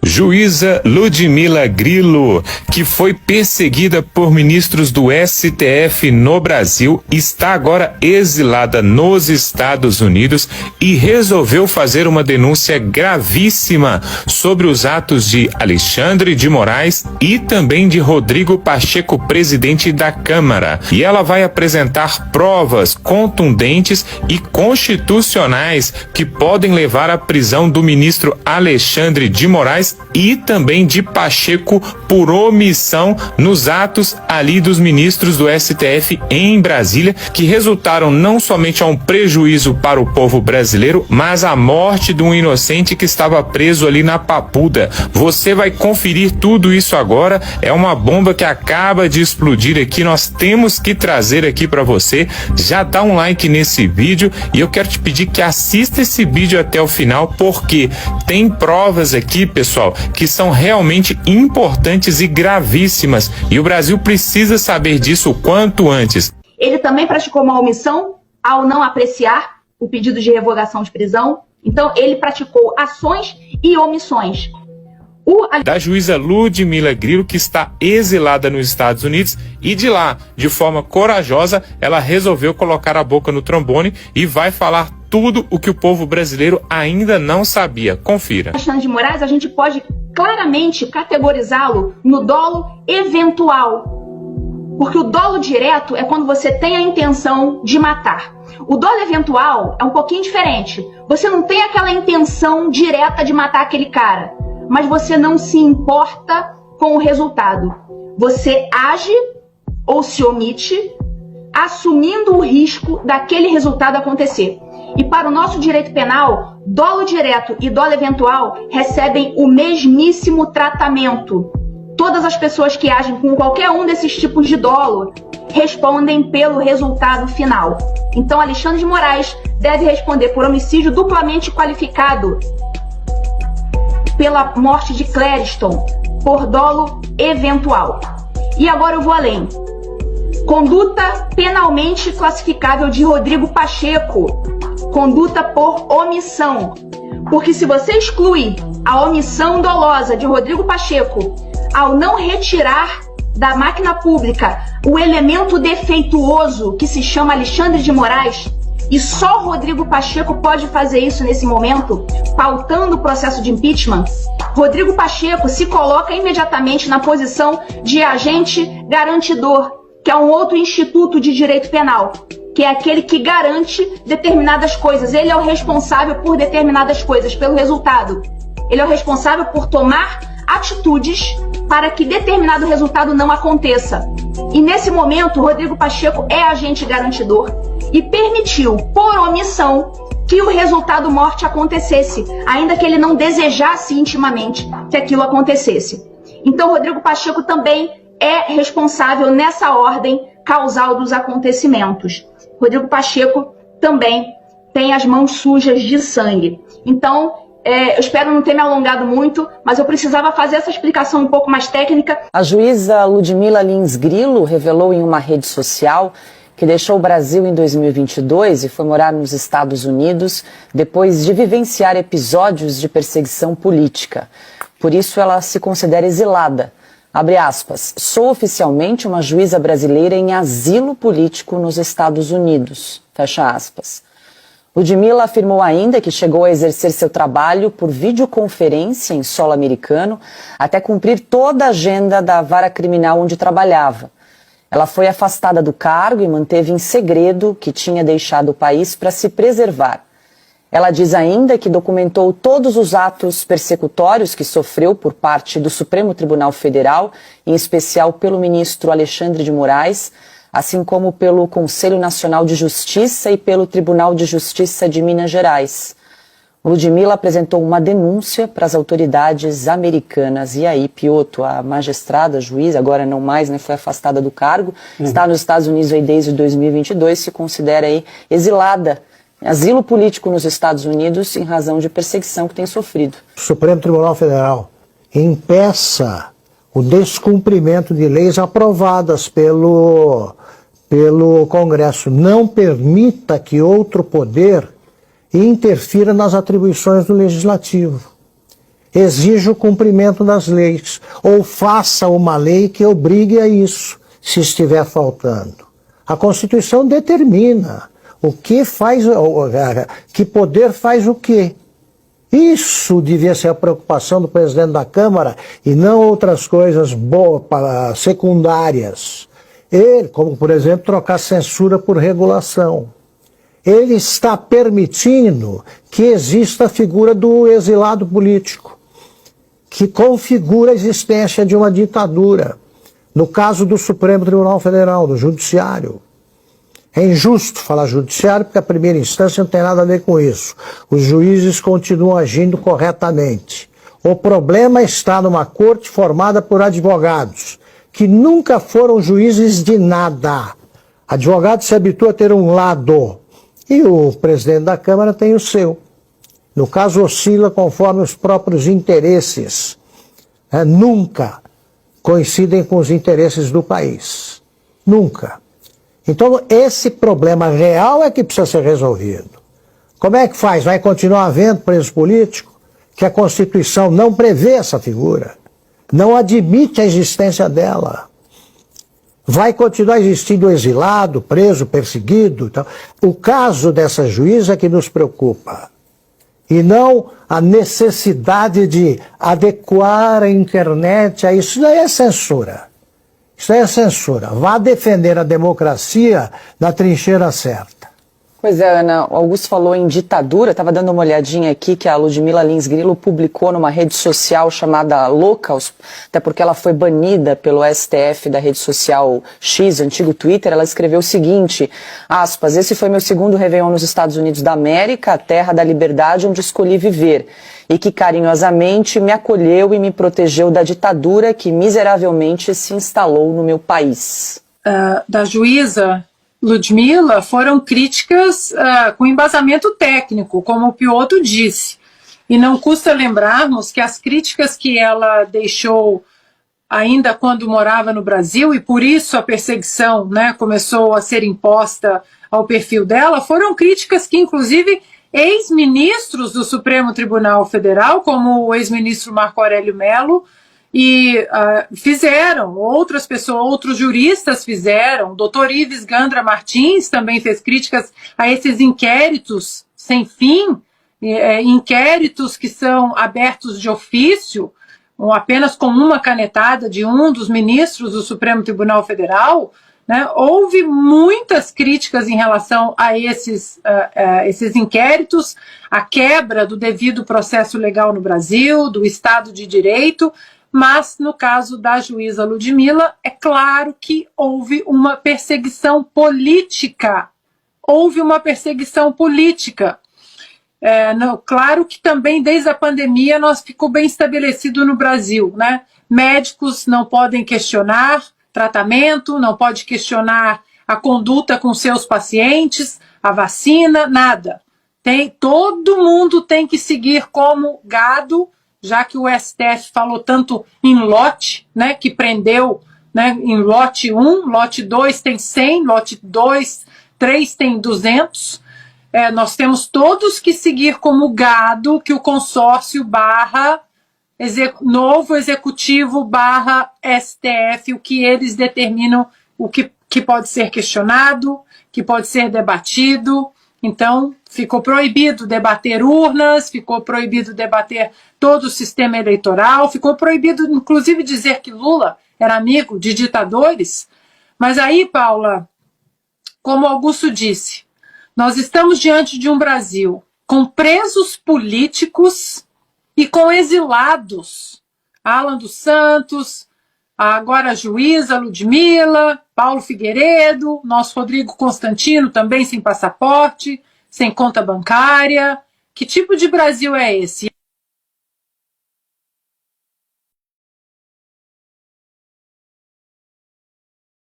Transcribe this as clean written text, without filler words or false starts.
Juíza Ludmila Grillo, que foi perseguida por ministros do STF no Brasil, está agora exilada nos Estados Unidos e resolveu fazer uma denúncia gravíssima sobre os atos de Alexandre de Moraes e também de Rodrigo Pacheco, presidente da Câmara. E ela vai apresentar provas contundentes e constitucionais que podem levar à prisão do ministro Alexandre de Moraes e também de Pacheco por omissão nos atos ali dos ministros do STF em Brasília, que resultaram não somente a um prejuízo para o povo brasileiro, mas à morte de um inocente que estava preso ali na Papuda. Você vai conferir tudo isso agora, é uma bomba que acaba de explodir aqui, nós temos que trazer aqui para você. Já dá um like nesse vídeo e eu quero te pedir que assista esse vídeo até o final, porque tem provas aqui, pessoal, que são realmente importantes e gravíssimas, e o Brasil precisa saber disso o quanto antes. Ele também praticou uma omissão ao não apreciar o pedido de revogação de prisão, então ele praticou ações e omissões. Da juíza Ludmila Grillo, que está exilada nos Estados Unidos, e de lá, de forma corajosa, ela resolveu colocar a boca no trombone e vai falar tudo o que o povo brasileiro ainda não sabia. Confira. Alexandre de Moraes, a gente pode claramente categorizá-lo no dolo eventual, porque o dolo direto é quando você tem a intenção de matar. O dolo eventual é um pouquinho diferente. Você não tem aquela intenção direta de matar aquele cara, mas você não se importa com o resultado. Você age ou se omite, assumindo o risco daquele resultado acontecer. E para o nosso direito penal, dolo direto e dolo eventual recebem o mesmíssimo tratamento. Todas as pessoas que agem com qualquer um desses tipos de dolo respondem pelo resultado final. Então, Alexandre de Moraes deve responder por homicídio duplamente qualificado, pela morte de Clériston, por dolo eventual. E agora eu vou além. Conduta penalmente classificável de Rodrigo Pacheco, conduta por omissão. Porque se você exclui a omissão dolosa de Rodrigo Pacheco ao não retirar da máquina pública o elemento defeituoso que se chama Alexandre de Moraes, e só Rodrigo Pacheco pode fazer isso nesse momento, pautando o processo de impeachment, Rodrigo Pacheco se coloca imediatamente na posição de agente garantidor, que é um outro instituto de direito penal, que é aquele que garante determinadas coisas. Ele é o responsável por determinadas coisas, pelo resultado. Ele é o responsável por tomar atitudes para que determinado resultado não aconteça. E nesse momento, Rodrigo Pacheco é agente garantidor e permitiu, por omissão, que o resultado morte acontecesse, ainda que ele não desejasse intimamente que aquilo acontecesse. Então, Rodrigo Pacheco também é responsável nessa ordem causal dos acontecimentos. Rodrigo Pacheco também tem as mãos sujas de sangue. Então, eu espero não ter me alongado muito, mas eu precisava fazer essa explicação um pouco mais técnica. A juíza Ludmila Lins Grillo revelou em uma rede social que deixou o Brasil em 2022 e foi morar nos Estados Unidos depois de vivenciar episódios de perseguição política. Por isso ela se considera exilada. Abre aspas, sou oficialmente uma juíza brasileira em asilo político nos Estados Unidos. Fecha aspas. Ludmila afirmou ainda que chegou a exercer seu trabalho por videoconferência em solo americano até cumprir toda a agenda da vara criminal onde trabalhava. Ela foi afastada do cargo e manteve em segredo que tinha deixado o país para se preservar. Ela diz ainda que documentou todos os atos persecutórios que sofreu por parte do Supremo Tribunal Federal, em especial pelo ministro Alexandre de Moraes, assim como pelo Conselho Nacional de Justiça e pelo Tribunal de Justiça de Minas Gerais. Ludmila apresentou uma denúncia para as autoridades americanas. E aí, Piotr, a magistrada, a juíza, agora não mais, né, foi afastada do cargo, está nos Estados Unidos aí desde 2022, se considera aí exilada, asilo político nos Estados Unidos em razão de perseguição que tem sofrido. O Supremo Tribunal Federal impeça o descumprimento de leis aprovadas pelo Congresso. Não permita que outro poder interfira nas atribuições do Legislativo. exija o cumprimento das leis, ou faça uma lei que obrigue a isso, se estiver faltando. A Constituição determina o que faz, que poder faz o quê. Isso devia ser a preocupação do presidente da Câmara e não outras coisas secundárias. Ele, como por exemplo, trocar censura por regulação. Ele está permitindo que exista a figura do exilado político, que configura a existência de uma ditadura. No caso do Supremo Tribunal Federal, do Judiciário. É injusto falar judiciário porque a primeira instância não tem nada a ver com isso. Os juízes continuam agindo corretamente. O problema está numa corte formada por advogados, que nunca foram juízes de nada. Advogado se habitua a ter um lado, e o presidente da Câmara tem o seu. No caso, oscila conforme os próprios interesses. Nunca coincidem com os interesses do país. Nunca. Então, esse problema real é que precisa ser resolvido. Como é que faz? Vai continuar havendo preso político? Que a Constituição não prevê essa figura. Não admite a existência dela. Vai continuar existindo exilado, preso, perseguido. Então, o caso dessa juíza é que nos preocupa. E não a necessidade de adequar a internet a isso. Isso daí é censura. Isso daí é censura. Vá defender a democracia na trincheira certa. Pois é, Ana, o Augusto falou em ditadura, estava dando uma olhadinha aqui que a Ludmila Lins Grillo publicou numa rede social chamada Locals, até porque ela foi banida pelo STF da rede social X, antigo Twitter. Ela escreveu o seguinte, aspas, esse foi meu segundo Réveillon nos Estados Unidos da América, a terra da liberdade onde escolhi viver, e que carinhosamente me acolheu e me protegeu da ditadura que miseravelmente se instalou no meu país. Da juíza Ludmila foram críticas com embasamento técnico, como o Piotr disse. E não custa lembrarmos que as críticas que ela deixou ainda quando morava no Brasil, e por isso a perseguição, né, começou a ser imposta ao perfil dela, foram críticas que, inclusive, ex-ministros do Supremo Tribunal Federal, como o ex-ministro Marco Aurélio Mello, e fizeram, outras pessoas, outros juristas fizeram, o doutor Ives Gandra Martins também fez críticas a esses inquéritos sem fim, inquéritos que são abertos de ofício, ou apenas com uma canetada de um dos ministros do Supremo Tribunal Federal, né? Houve muitas críticas em relação a esses inquéritos, a quebra do devido processo legal no Brasil, do Estado de Direito. Mas, no caso da juíza Ludmila, é claro que houve uma perseguição política. Houve uma perseguição política. Claro que também, desde a pandemia, ficou bem estabelecido no Brasil, né? Médicos não podem questionar tratamento, não pode questionar a conduta com seus pacientes, a vacina, nada. Todo mundo tem que seguir como gado, já que o STF falou tanto em lote, né, que prendeu, né, em lote 1, lote 2 tem 100, lote 2, 3 tem 200, nós temos todos que seguir como gado que o consórcio novo executivo STF, o que eles determinam, o que pode ser questionado, que pode ser debatido. Então, ficou proibido debater urnas, ficou proibido debater todo o sistema eleitoral, ficou proibido, inclusive, dizer que Lula era amigo de ditadores. Mas aí, Paula, como Augusto disse, nós estamos diante de um Brasil com presos políticos e com exilados. Alan dos Santos, agora a juíza Ludmila, Paulo Figueiredo, nosso Rodrigo Constantino também sem passaporte, sem conta bancária. Que tipo de Brasil é esse?